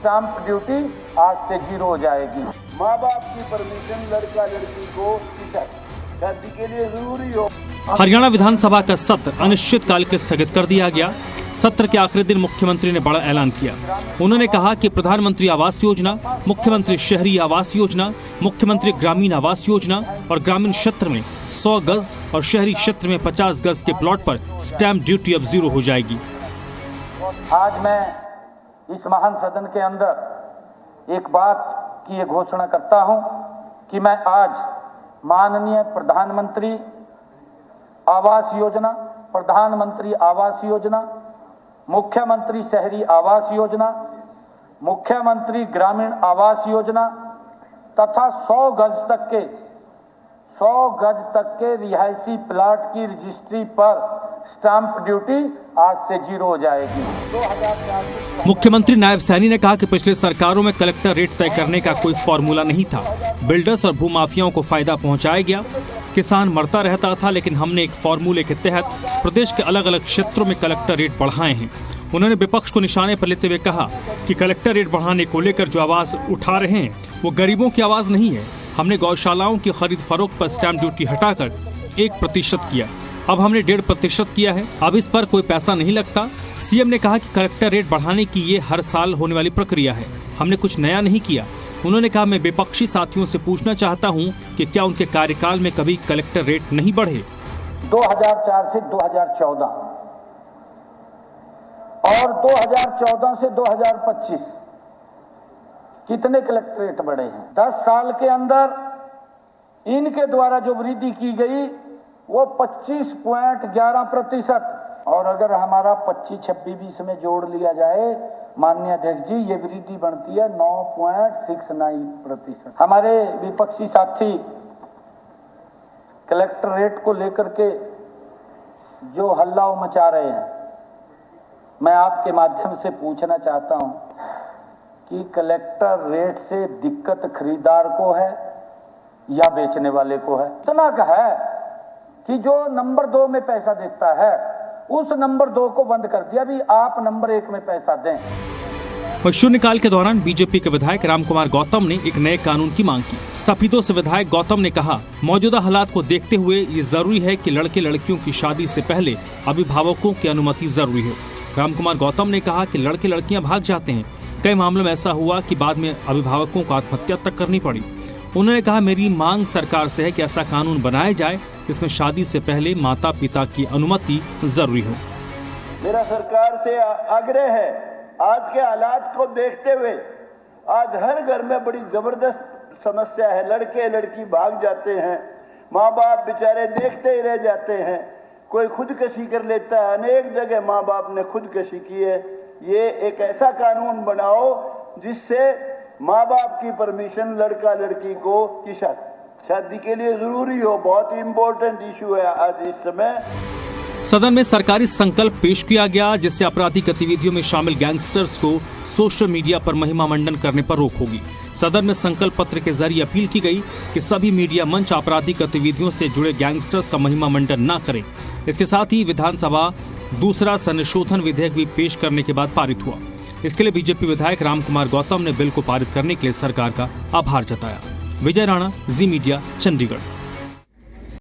Stamp duty आज से 0 हो जाएगी। माँ बाप की परमिशन लड़का लड़की को शादी के लिए जरूरी हो। हरियाणा विधानसभा का सत्र अनिश्चितकाल के लिए स्थगित कर दिया गया। सत्र के आखिरी दिन मुख्यमंत्री ने बड़ा ऐलान किया। उन्होंने कहा कि प्रधानमंत्री आवास योजना, मुख्यमंत्री शहरी आवास योजना, मुख्यमंत्री ग्रामीण आवास योजना और ग्रामीण क्षेत्र में 100 गज और शहरी क्षेत्र में 50 गज के प्लॉट पर स्टैंप ड्यूटी अब 0 हो जाएगी। आज मैं इस महान सदन के अंदर एक बात की घोषणा करता हूं कि मैं आज माननीय प्रधानमंत्री आवास योजना, प्रधानमंत्री आवास योजना, मुख्यमंत्री शहरी आवास योजना, मुख्यमंत्री ग्रामीण आवास योजना तथा 100 गज तक के रिहायशी प्लाट की रजिस्ट्री पर स्टाम्प ड्यूटी आज से 0 हो जाएगी। 2004 मुख्यमंत्री नायब सैनी ने कहा कि पिछले सरकारों में कलेक्टर रेट तय करने का कोई फॉर्मूला नहीं था। बिल्डर्स और भूमाफियाओं को फायदा पहुंचाया गया। किसान मरता रहता था, लेकिन हमने एक फॉर्मूले के तहत प्रदेश के अलग अलग क्षेत्रों में कलेक्टर रेट बढ़ाए हैं। उन्होंने विपक्ष को निशाने पर लेते हुए कहा कि कलेक्टर रेट बढ़ाने को लेकर जो आवाज उठा रहे हैं वो गरीबों की आवाज नहीं है। हमने गौशालाओं की खरीद फरोख्त पर स्टैंप ड्यूटी हटाकर 1% किया, अब हमने 1.5% किया है। अब इस पर कोई पैसा नहीं लगता। सीएम ने कहा कि कलेक्टर रेट बढ़ाने की ये हर साल होने वाली प्रक्रिया है, हमने कुछ नया नहीं किया। उन्होंने कहा, मैं विपक्षी साथियों से पूछना चाहता हूं कि क्या उनके कार्यकाल में कभी कलेक्टर रेट नहीं बढ़े। 2004 से 2014 और 2014 से 2025 कितने कलेक्टर रेट बढ़े हैं? 10 साल के अंदर इनके द्वारा जो वृद्धि की गई वो 25.11%, और अगर हमारा 25, 26, 20 में जोड़ लिया जाए माननीय अध्यक्ष जी, ये वृद्धि बनती है 9.69%। हमारे विपक्षी साथी कलेक्टर रेट को लेकर के जो हल्ला मचा रहे हैं, मैं आपके माध्यम से पूछना चाहता हूं कि कलेक्टर रेट से दिक्कत खरीदार को है या बेचने वाले को है? इतना का है कि जो नंबर 2 में पैसा देता है उस नंबर 2 को बंद कर दिया, भी आप नंबर 1 में पैसा दें। और शून्यकाल के दौरान बीजेपी के विधायक रामकुमार गौतम ने एक नए कानून की मांग की। सफीदों से विधायक गौतम ने कहा, मौजूदा हालात को देखते हुए ये जरूरी है कि लड़के लड़कियों की शादी से पहले अभिभावकों की अनुमति जरूरी है। रामकुमार गौतम ने कहा कि लड़के लड़कियां भाग जाते हैं। कई मामलों में ऐसा हुआ कि बाद में अभिभावकों को आत्महत्या तक करनी पड़ी। उन्होंने कहा, मेरी मांग सरकार से है कि ऐसा कानून बनाया जाए जिसमें शादी से पहले माता पिता की अनुमति जरूरी हो। मेरा सरकार से आग्रह है, आज के हालात को देखते हुए आज हर घर में बड़ी जबरदस्त समस्या है। लड़के लड़की भाग जाते हैं, माँ बाप बेचारे देखते ही रह जाते हैं, कोई खुदकशी कर लेता है। अनेक जगह माँ बाप ने खुदकशी की है। ये एक ऐसा कानून बनाओ जिससे माँ बाप की परमिशन लड़का लड़की को की शादी के लिए जरूरी हो। बहुत ही इम्पोर्टेंट इशू है आज इस समय। सदन में सरकारी संकल्प पेश किया गया, जिससे आपराधिक गतिविधियों में शामिल गैंगस्टर्स को सोशल मीडिया पर महिमा मंडन करने पर रोक होगी। सदन में संकल्प पत्र के जरिए अपील की गई कि सभी मीडिया मंच आपराधिक गतिविधियों से जुड़े गैंगस्टर्स का महिमा मंडन न करें। इसके साथ ही विधानसभा दूसरा संशोधन विधेयक भी पेश करने के बाद पारित हुआ। इसके लिए बीजेपी विधायक रामकुमार गौतम ने बिल को पारित करने के लिए सरकार का आभार जताया। विजय राणा, जी मीडिया, चंडीगढ़।